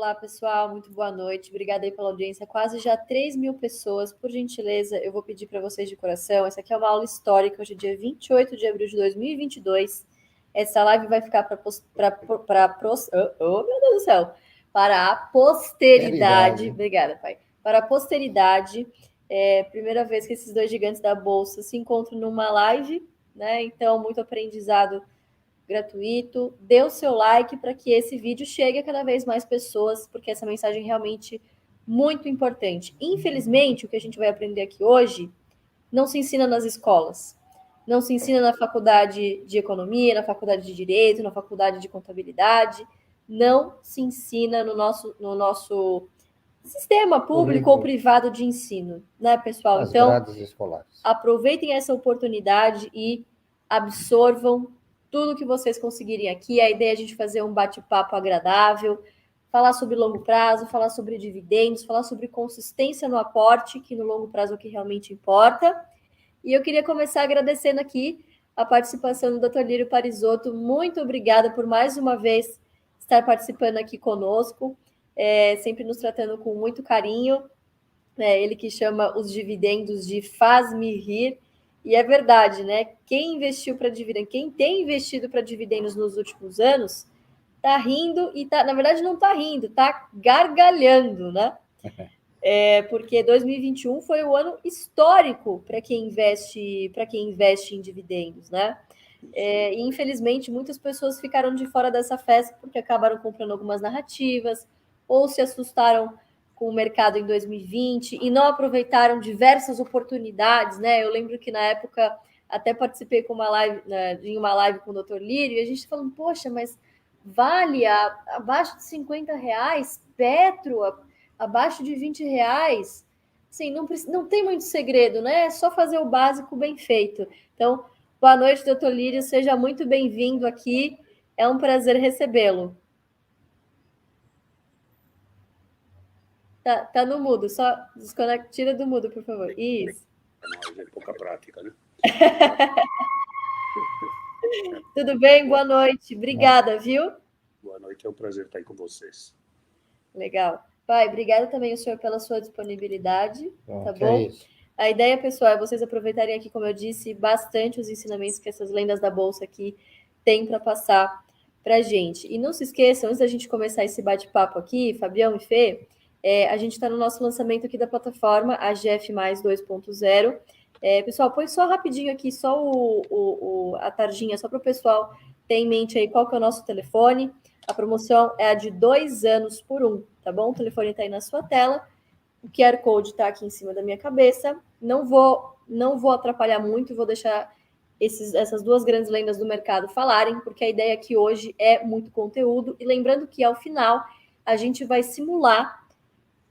Olá, pessoal, muito boa noite. Obrigada aí pela audiência. Quase já 3.000 pessoas. Por gentileza, eu vou pedir para vocês de coração. Essa aqui é uma aula histórica, hoje é dia 28 de abril de 2022. Essa live vai ficar para oh, meu Deus do céu, para a posteridade. Obrigada, pai. Para a posteridade. É a primeira vez que esses dois gigantes da Bolsa se encontram numa live, né? Então, muito aprendizado gratuito. Dê o seu like para que esse vídeo chegue a cada vez mais pessoas, porque essa mensagem é realmente muito importante. Infelizmente, o que a gente vai aprender aqui hoje não se ensina nas escolas. Não se ensina na faculdade de economia, na faculdade de direito, na faculdade de contabilidade. Não se ensina no nosso sistema público ou privado de ensino, né, pessoal? As grades escolares. Aproveitem essa oportunidade e absorvam tudo que vocês conseguirem aqui. A ideia é a gente fazer um bate-papo agradável, falar sobre longo prazo, falar sobre dividendos, falar sobre consistência no aporte, que no longo prazo é o que realmente importa. E eu queria começar agradecendo aqui a participação do Dr. Lírio Parisotto. Muito obrigada por mais uma vez estar participando aqui conosco, sempre nos tratando com muito carinho. Ele que chama os dividendos de faz-me rir. E é verdade, né? Quem investiu para dividendos, quem tem investido para dividendos nos últimos anos, tá rindo e tá, na verdade, não tá rindo, tá gargalhando, né? Porque 2021 foi o ano histórico para quem investe em dividendos, né? E infelizmente muitas pessoas ficaram de fora dessa festa porque acabaram comprando algumas narrativas ou se assustaram com o mercado em 2020 e não aproveitaram diversas oportunidades, né? Eu lembro que na época até participei com em uma live com o Dr. Lírio e a gente falando, poxa, mas Vale abaixo de R$ 50, Petro abaixo de R$ 20. Sim, não tem muito segredo, né? É só fazer o básico bem feito. Então, boa noite, doutor Lírio, seja muito bem-vindo aqui. É um prazer recebê-lo. Tá no mudo, só desconecta, tira do mudo, por favor. Isso. É pouca prática, né? Tudo bem? Boa noite. Obrigada, viu? Boa noite, é um prazer estar aí com vocês. Legal. Pai, obrigada também o senhor pela sua disponibilidade, tá bom? É isso. A ideia, pessoal, é vocês aproveitarem aqui, como eu disse, bastante os ensinamentos que essas lendas da Bolsa aqui têm para passar para a gente. E não se esqueçam, antes da gente começar esse bate-papo aqui, Fabião e Fê, a gente está no nosso lançamento aqui da plataforma, a GF Mais 2.0. Pessoal, põe só rapidinho aqui, só a tarjinha, só para o pessoal ter em mente aí qual que é o nosso telefone. A promoção é a de 2 anos por 1, tá bom? O telefone está aí na sua tela. O QR Code está aqui em cima da minha cabeça. Não vou atrapalhar muito, vou deixar essas duas grandes lendas do mercado falarem, porque a ideia aqui hoje é muito conteúdo. E lembrando que, ao final, a gente vai simular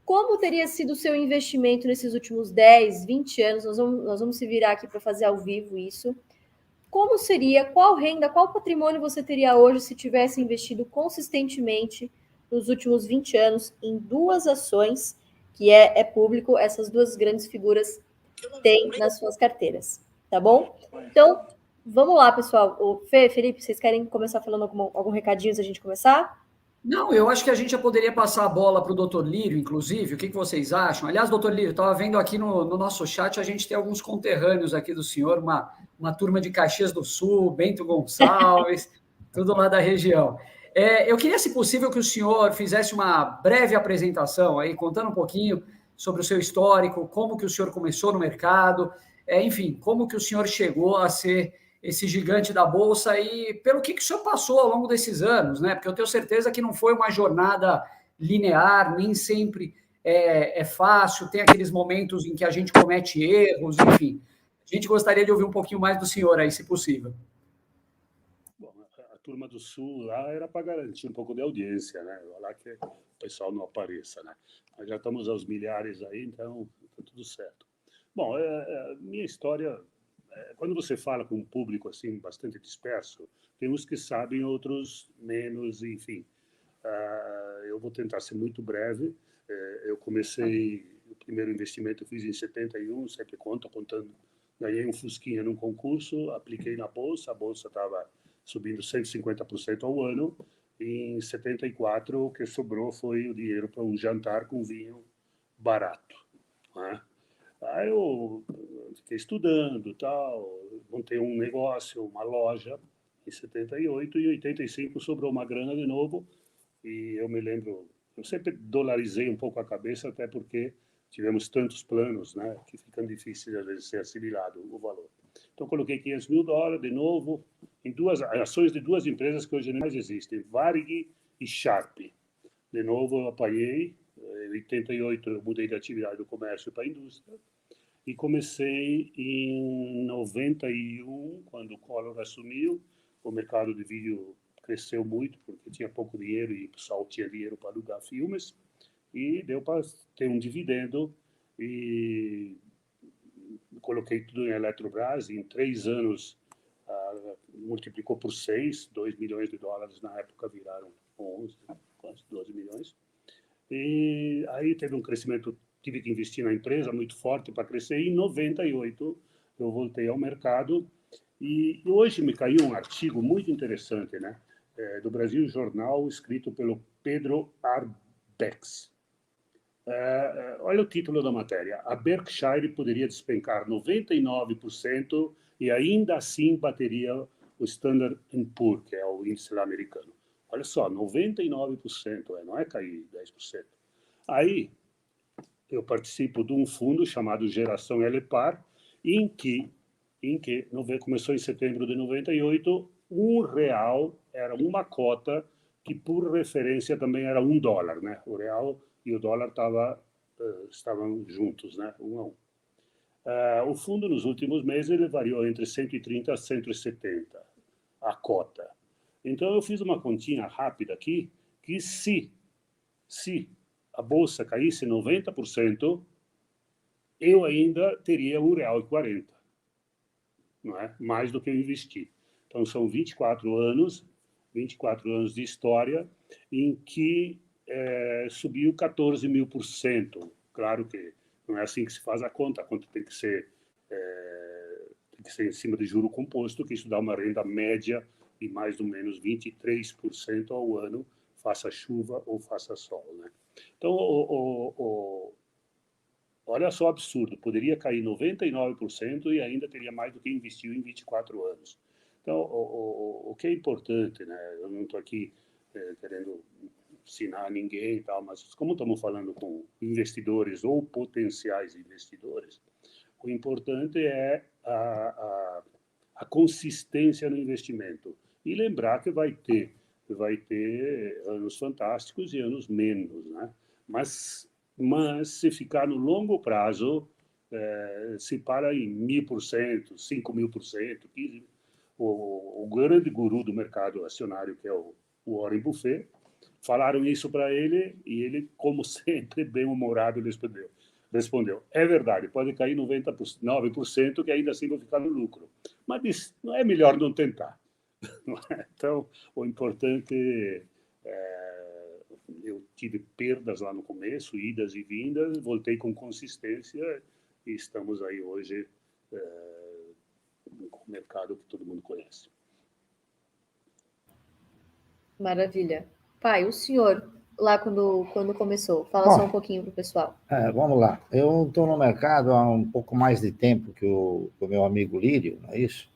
como teria sido o seu investimento nesses últimos 10, 20 anos. Nós vamos se virar aqui para fazer ao vivo isso. Como seria, qual renda, qual patrimônio você teria hoje se tivesse investido consistentemente nos últimos 20 anos em duas ações, que é público, essas duas grandes figuras têm nas suas carteiras, tá bom? Então, vamos lá, pessoal. O Fê, Felipe, vocês querem começar falando algum recadinho antes da gente começar? Não, eu acho que a gente já poderia passar a bola para o doutor Lírio, inclusive. O que vocês acham? Aliás, doutor Lírio, estava vendo aqui no nosso chat, a gente tem alguns conterrâneos aqui do senhor, uma turma de Caxias do Sul, Bento Gonçalves, tudo lá da região. Eu queria, se possível, que o senhor fizesse uma breve apresentação aí, contando um pouquinho sobre o seu histórico, como que o senhor começou no mercado, enfim, como que o senhor chegou a ser esse gigante da Bolsa e pelo que o senhor passou ao longo desses anos, né? Porque eu tenho certeza que não foi uma jornada linear, nem sempre é fácil, tem aqueles momentos em que a gente comete erros, enfim. A gente gostaria de ouvir um pouquinho mais do senhor aí, se possível. Bom, a turma do Sul lá era para garantir um pouco de audiência, né? Lá que o pessoal não apareça, né? Nós já estamos aos milhares aí, então está tudo certo. Bom, minha história... Quando você fala com um público assim bastante disperso, tem uns que sabem, outros menos, enfim. Eu vou tentar ser muito breve. Eu comecei, o primeiro investimento eu fiz em 71, sempre contando. Ganhei um Fusquinha num concurso, apliquei na Bolsa, a Bolsa estava subindo 150% ao ano, Em 74, o que sobrou foi o dinheiro para um jantar com vinho barato, né? Aí eu fiquei estudando, tal, montei um negócio, uma loja em 78 e em 85 sobrou uma grana de novo e eu me lembro, eu sempre dolarizei um pouco a cabeça até porque tivemos tantos planos, né, que ficam difíceis às vezes ser assimilado o valor. Então coloquei $500.000 de novo em duas ações de duas empresas que hoje nem mais existem, Varig e Sharp. De novo eu apanhei, em 88 eu mudei de atividade do comércio para a indústria e comecei em 91, quando o Collor assumiu, o mercado de vídeo cresceu muito, porque tinha pouco dinheiro e o pessoal tinha dinheiro para alugar filmes, e deu para ter um dividendo, e coloquei tudo em Eletrobras, e em 3 anos multiplicou por 6, $2 milhões na época viraram 11, quase 12 milhões. E aí teve um crescimento, tive que investir na empresa muito forte para crescer. E em 98 eu voltei ao mercado e hoje me caiu um artigo muito interessante, né, do Brasil Jornal, escrito pelo Pedro Arbex. Olha o título da matéria: a Berkshire poderia despencar 99% e ainda assim bateria o Standard Poor's, que é o índice americano. Olha só, 99%, não é cair 10%. Aí eu participo de um fundo chamado Geração Elepar, em que começou em setembro de 98, R$1 era uma cota que por referência também era $1, né? O real e o dólar estavam juntos, né? 1 a 1. O fundo nos últimos meses ele variou entre 130 a 170 a cota. Então eu fiz uma continha rápida aqui que se a bolsa caísse 90%, eu ainda teria R$1,40, não é? Mais do que eu investi. Então são 24 anos de história em que subiu 14.000%. Claro que não é assim que se faz a conta tem que ser em cima de juro composto, que isso dá uma renda média de mais ou menos 23% ao ano, faça chuva ou faça sol, né? Então, olha só o absurdo, poderia cair 99% e ainda teria mais do que investiu em 24 anos. Então, o que é importante, né? Eu não estou aqui querendo ensinar ninguém e tal, mas como estamos falando com investidores ou potenciais investidores, o importante é a consistência no investimento. E lembrar que vai ter anos fantásticos e anos menos, né? Mas se ficar no longo prazo, se para em 1.000%, 5.000%, 15%. O grande guru do mercado acionário, que é o Warren Buffett, falaram isso para ele e ele, como sempre, bem-humorado, respondeu: é verdade, pode cair 99%, que ainda assim vou ficar no lucro. Mas não é melhor não tentar. Não é? Então, o importante eu tive perdas lá no começo, idas e vindas, voltei com consistência e estamos aí hoje com o mercado que todo mundo conhece. Maravilha. Pai, o senhor, lá quando começou, fala só um pouquinho para o pessoal. Vamos lá. Eu estou no mercado há um pouco mais de tempo que o meu amigo Lírio, não é isso?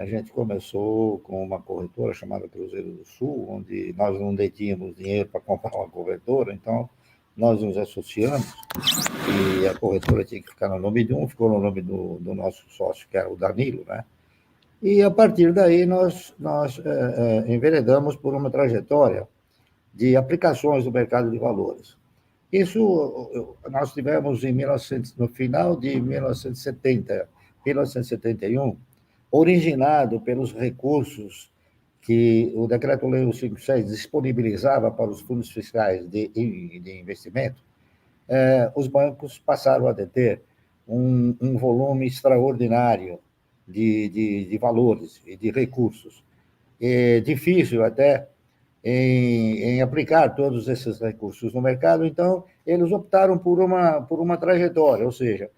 A gente começou com uma corretora chamada Cruzeiro do Sul, onde nós não detínhamos dinheiro para comprar uma corretora, então nós nos associamos e a corretora tinha que ficar no nome de um, ficou no nome do nosso sócio, que era o Danilo, né? E a partir daí nós enveredamos por uma trajetória de aplicações do mercado de valores. Isso nós tivemos no final de 1971, originado pelos recursos que o Decreto-Lei 156 disponibilizava para os fundos fiscais de investimento. Os bancos passaram a deter um volume extraordinário de valores e de recursos. É difícil até em aplicar todos esses recursos no mercado, então eles optaram por uma trajetória, ou seja,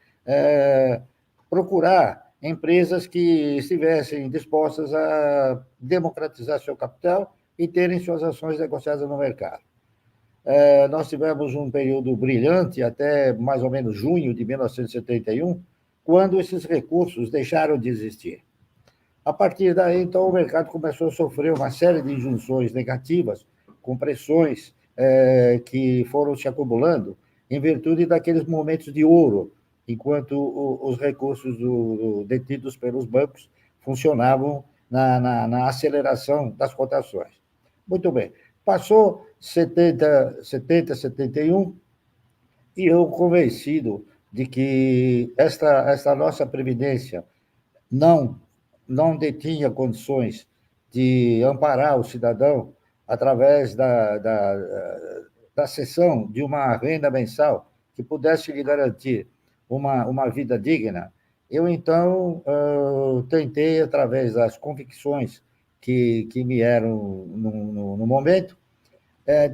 procurar empresas que estivessem dispostas a democratizar seu capital e terem suas ações negociadas no mercado. Nós tivemos um período brilhante até mais ou menos junho de 1971, quando esses recursos deixaram de existir. A partir daí, então, o mercado começou a sofrer uma série de injunções negativas, com pressões que foram se acumulando em virtude daqueles momentos de ouro, enquanto os recursos detidos pelos bancos funcionavam na aceleração das cotações. Muito bem. Passou 71, e eu convencido de que esta nossa previdência não detinha condições de amparar o cidadão através da cessão de uma renda mensal que pudesse lhe garantir uma vida digna, eu, então, tentei, através das convicções que me eram no momento,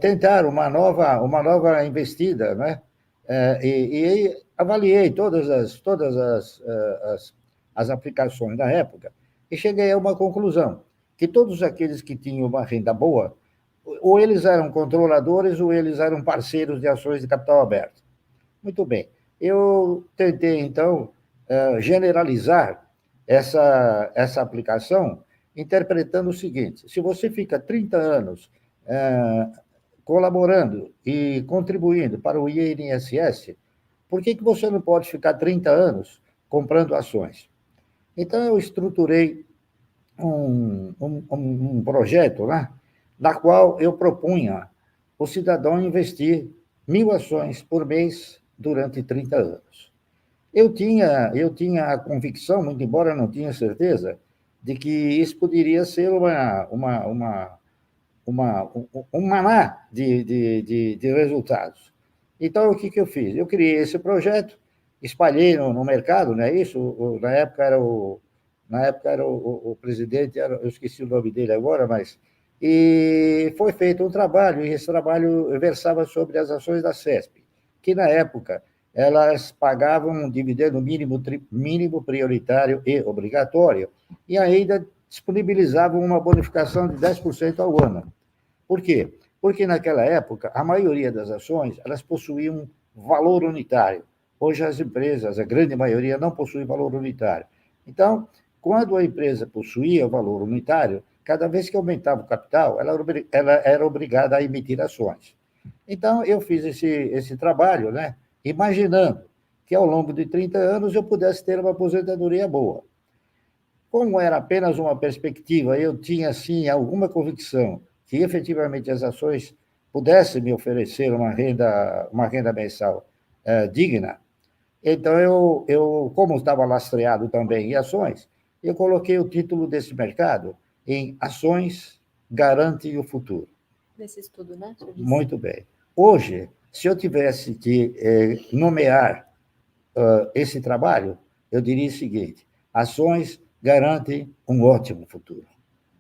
tentar uma nova investida, né? E avaliei todas as aplicações da época e cheguei a uma conclusão, que todos aqueles que tinham uma renda boa, ou eles eram controladores ou eles eram parceiros de ações de capital aberto. Muito bem. Eu tentei, então, generalizar essa aplicação, interpretando o seguinte: se você fica 30 anos colaborando e contribuindo para o INSS, por que você não pode ficar 30 anos comprando ações? Então, eu estruturei um projeto, né, na qual eu propunha o cidadão investir 1.000 ações por mês durante 30 anos. Eu tinha a convicção, muito embora não tinha certeza, de que isso poderia ser um maná de resultados. Então, o que eu fiz? Eu criei esse projeto, espalhei no mercado, não é isso? Na época era o presidente, eu esqueci o nome dele agora, mas... E foi feito um trabalho, e esse trabalho versava sobre as ações da CESP, que, na época, elas pagavam um dividendo mínimo prioritário e obrigatório, e ainda disponibilizavam uma bonificação de 10% ao ano. Por quê? Porque, naquela época, a maioria das ações elas possuíam valor unitário. Hoje, as empresas, a grande maioria, não possuem valor unitário. Então, quando a empresa possuía valor unitário, cada vez que aumentava o capital, ela era obrigada a emitir ações. Então, eu fiz esse trabalho, né, imaginando que, ao longo de 30 anos, eu pudesse ter uma aposentadoria boa. Como era apenas uma perspectiva, eu tinha, sim, alguma convicção que, efetivamente, as ações pudessem me oferecer uma renda mensal digna. Então, eu, como estava lastreado também em ações, eu coloquei o título desse mercado em Ações Garantem o Futuro. Nesse estudo, né? Muito bem. Hoje, se eu tivesse que nomear esse trabalho, eu diria o seguinte: ações garantem um ótimo futuro.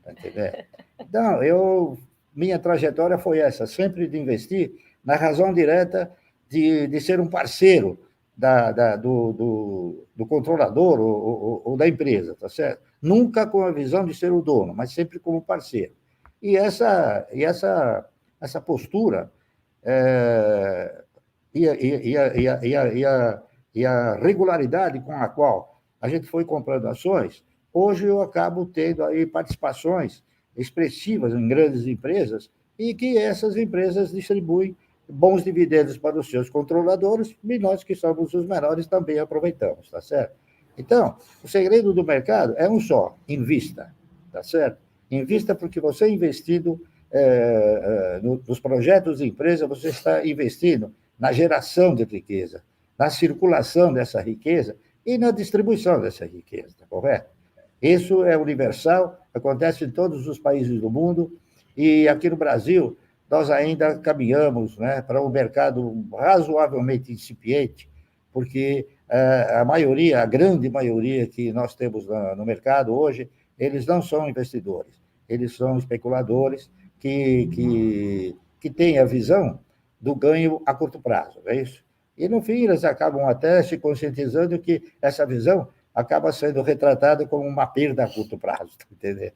Está entendendo? Então, minha trajetória foi essa, sempre de investir na razão direta de ser um parceiro do controlador ou da empresa, tá certo? Nunca com a visão de ser o dono, mas sempre como parceiro. E essa postura e a regularidade com a qual a gente foi comprando ações, hoje eu acabo tendo aí participações expressivas em grandes empresas e que essas empresas distribuem bons dividendos para os seus controladores, e nós, que somos os menores, também aproveitamos, tá certo? Então, o segredo do mercado é um só: invista, tá certo? Invista, porque você investindo nos projetos de empresa, você está investindo na geração de riqueza, na circulação dessa riqueza e na distribuição dessa riqueza, tá correto? Isso é universal, acontece em todos os países do mundo, e aqui no Brasil nós ainda caminhamos, né, para um mercado razoavelmente incipiente, porque a grande maioria que nós temos no mercado hoje, eles não são investidores, eles são especuladores que têm a visão do ganho a curto prazo, não é isso? E, no fim, eles acabam até se conscientizando que essa visão acaba sendo retratada como uma perda a curto prazo, tá entendendo?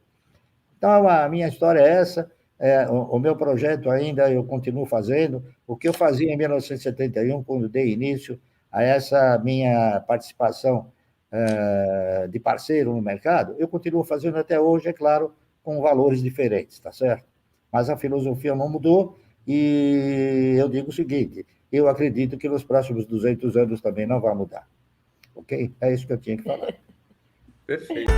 Então, a minha história é essa. O meu projeto ainda eu continuo fazendo. O que eu fazia em 1971, quando dei início a essa minha participação de parceiro no mercado, eu continuo fazendo até hoje, é claro, com valores diferentes, tá certo? Mas a filosofia não mudou e eu digo o seguinte, eu acredito que nos próximos 200 anos também não vai mudar. Ok? É isso que eu tinha que falar. Perfeito.